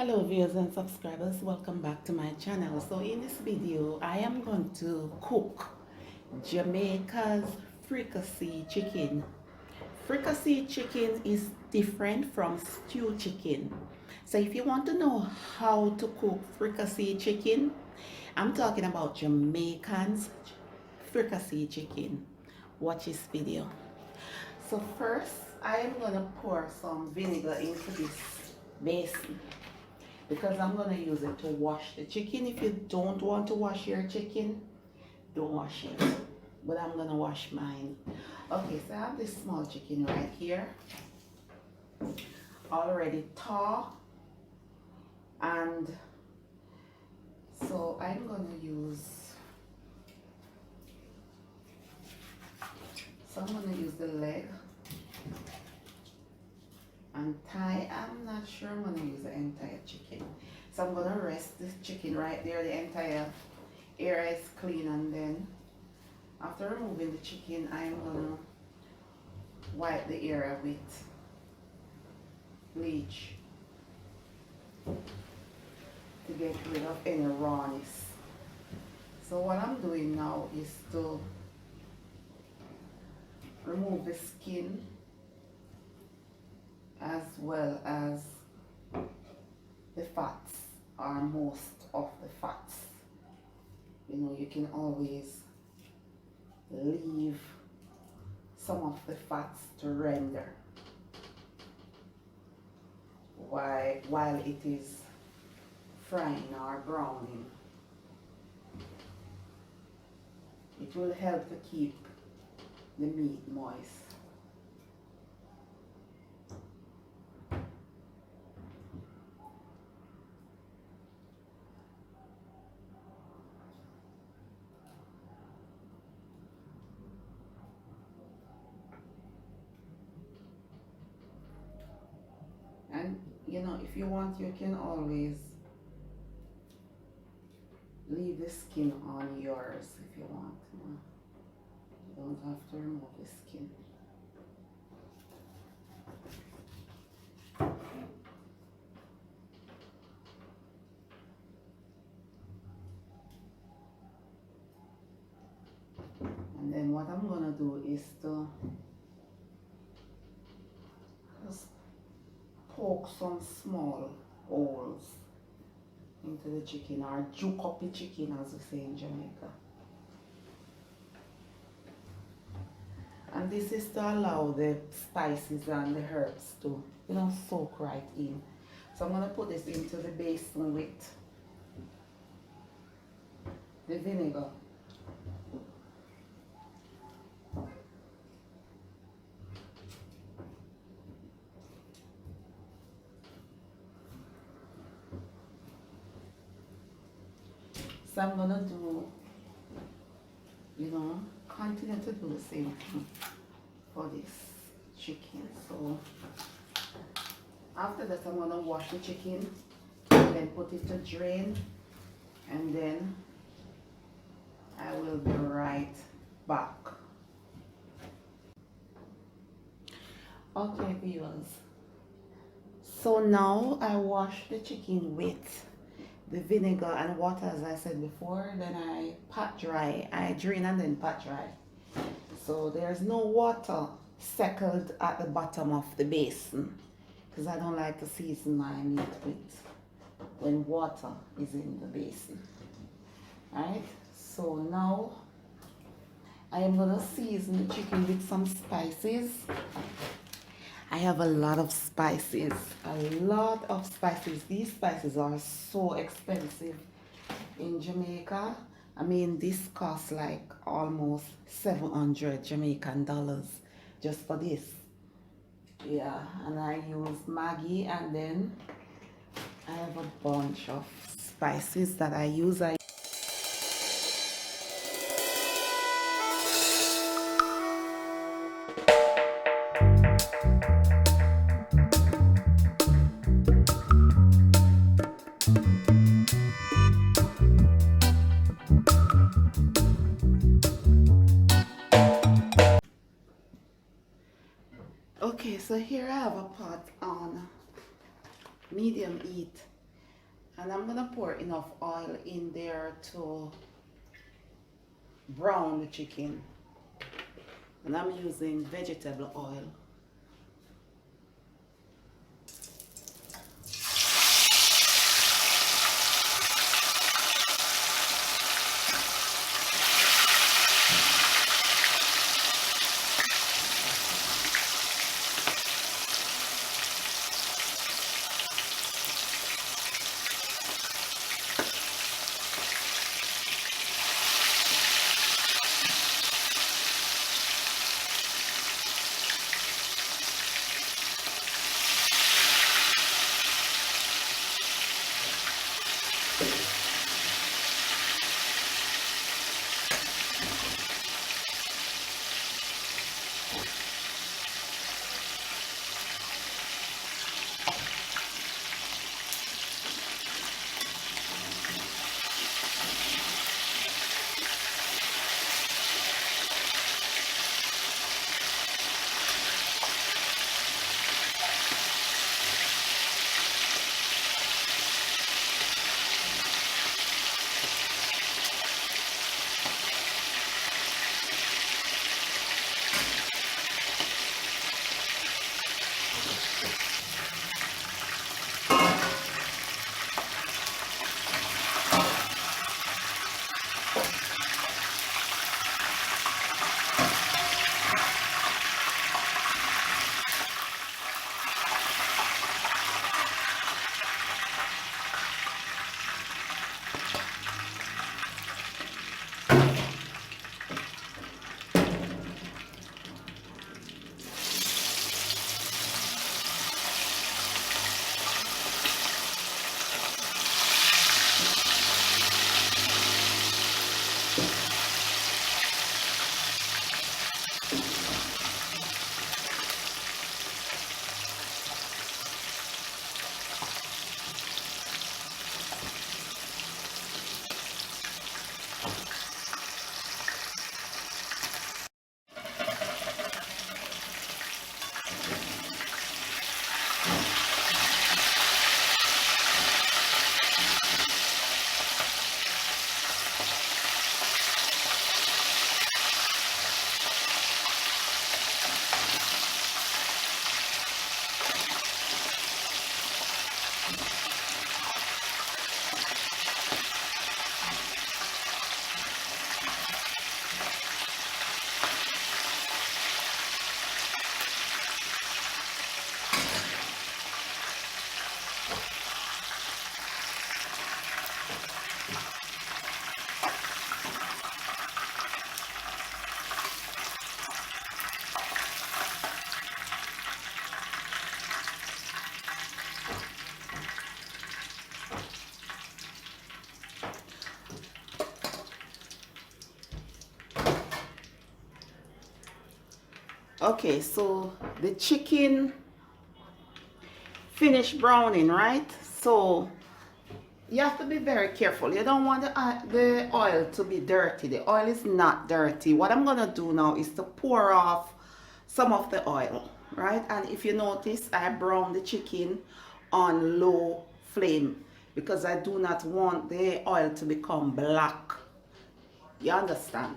Hello viewers and subscribers, welcome back to my channel. So in this video I am going to cook Jamaica's fricassee chicken. Fricassee chicken is different from stew chicken. So if you want to know how to cook fricassee chicken, I'm talking about Jamaican's fricassee chicken. Watch this video. So first I am going to pour some vinegar into this basin, because I'm going to use it to wash the chicken. If you don't want to wash your chicken, don't wash it. But I'm going to wash mine. Okay, so I have this small chicken right here, already thawed. And so I'm going to use, the leg and thigh. I'm not sure I'm going to use the entire chicken. So I'm going to rest this chicken right there. The entire area is clean, and then after removing the chicken, I'm going to wipe the area with bleach to get rid of any rawness. So what I'm doing now is to remove the skin as well as the fats, or most of the fats. You know, you can always leave some of the fats to render while it is frying or browning. It will help to keep the meat moist. And you know, if you want, you can always leave the skin on yours if you want. You don't have to remove the skin. And then what I'm gonna do is to just poke some small holes into the chicken, or juke up the chicken as we say in Jamaica. And this is to allow the spices and the herbs to, you know, soak right in. So I'm going to put this into the basin with the vinegar. So I'm going to do, you know, continue to do the same thing for this chicken. So after that, I'm going to wash the chicken and then put it to drain, and then I will be right back. Okay viewers, so now I wash the chicken with the vinegar and water, as I said before. Then I pat dry. I drain and then pat dry. So there's no water settled at the bottom of the basin, because I don't like to season my meat with when water is in the basin. Alright, so now I am going to season the chicken with some spices. I have a lot of spices, These spices are so expensive in Jamaica. I mean, this costs like almost 700 Jamaican dollars just for this. Yeah, and I use Maggi, and then I have a bunch of spices that I use. Okay, so here I have a pot on medium heat, And I'm gonna pour enough oil in there to brown the chicken. And I'm using vegetable oil. Okay, so the chicken finished browning, right? So you have to be very careful. You don't want the oil to be dirty. The oil is not dirty. What I'm gonna do now is to pour off some of the oil, right? And if you notice, I brown the chicken on low flame because I do not want the oil to become black. You understand?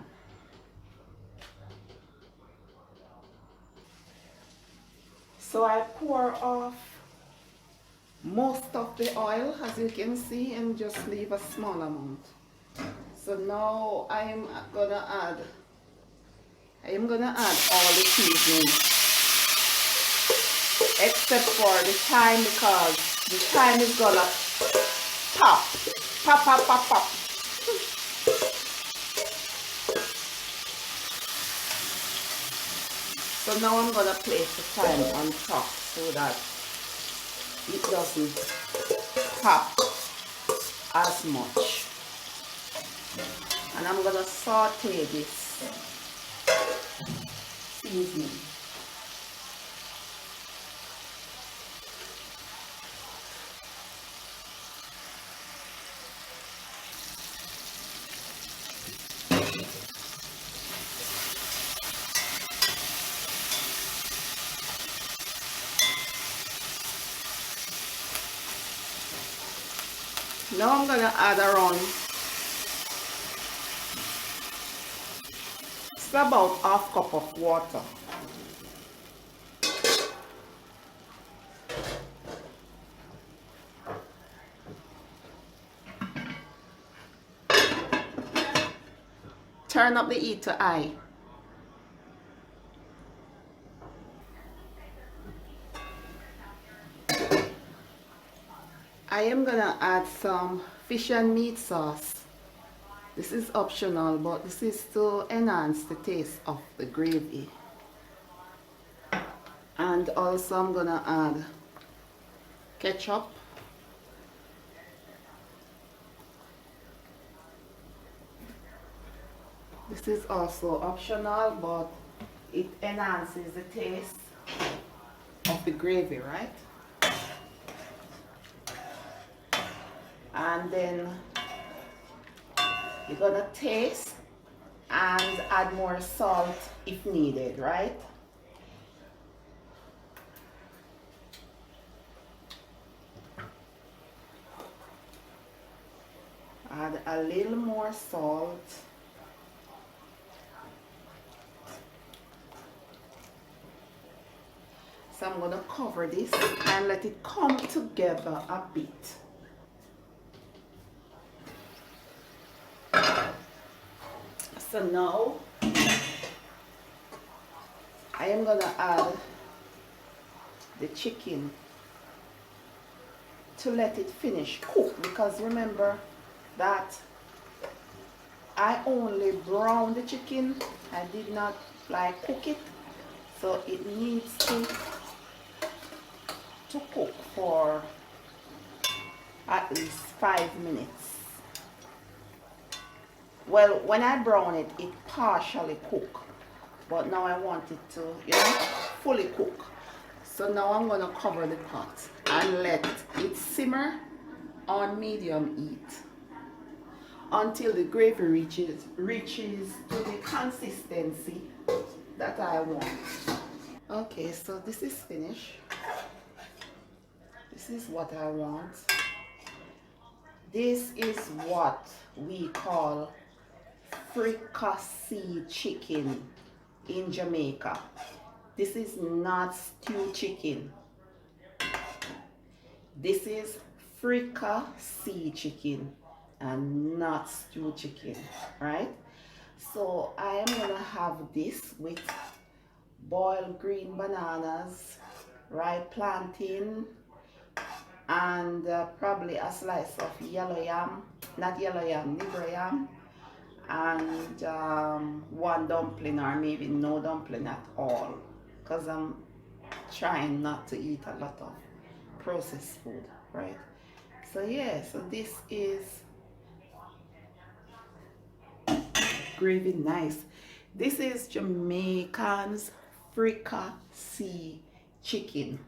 So I pour off most of the oil, as you can see, and just leave a small amount. So now I am gonna add all the seasoning except for the thyme, because the thyme is gonna pop, pop, pop, pop, pop. So now I'm gonna place the thyme on top so that it doesn't pop as much. And I'm gonna saute this seasoning. Now I'm gonna add around, it's about half cup of water. Turn up the heat to high. I am gonna add some fish and meat sauce. This is optional, but this is to enhance the taste of the gravy. And also I'm gonna add ketchup. This is also optional, but it enhances the taste of the gravy, right? And then you're gonna taste and add more salt if needed, right? Add a little more salt. So I'm gonna cover this and let it come together a bit. So now I am gonna add the chicken to let it finish cook, because remember that I only browned the chicken. I did not like cook it, so it needs to cook for at least 5 minutes. Well, when I brown it, it partially cook, but now I want it to, fully cook. So now I'm gonna cover the pot and let it simmer on medium heat until the gravy reaches to the consistency that I want. Okay, so this is finished. This is what I want. This is what we call fricassee chicken in Jamaica. This is not stew chicken. This is fricassee chicken and not stew chicken, right? So I am gonna have this with boiled green bananas, ripe plantain, and probably a slice of yellow yam, not yellow yam, nigger yam, and one dumpling, or maybe no dumpling at all, because I'm trying not to eat a lot of processed food, right? So yeah, so this is gravy nice. This is Jamaican's fricassee chicken.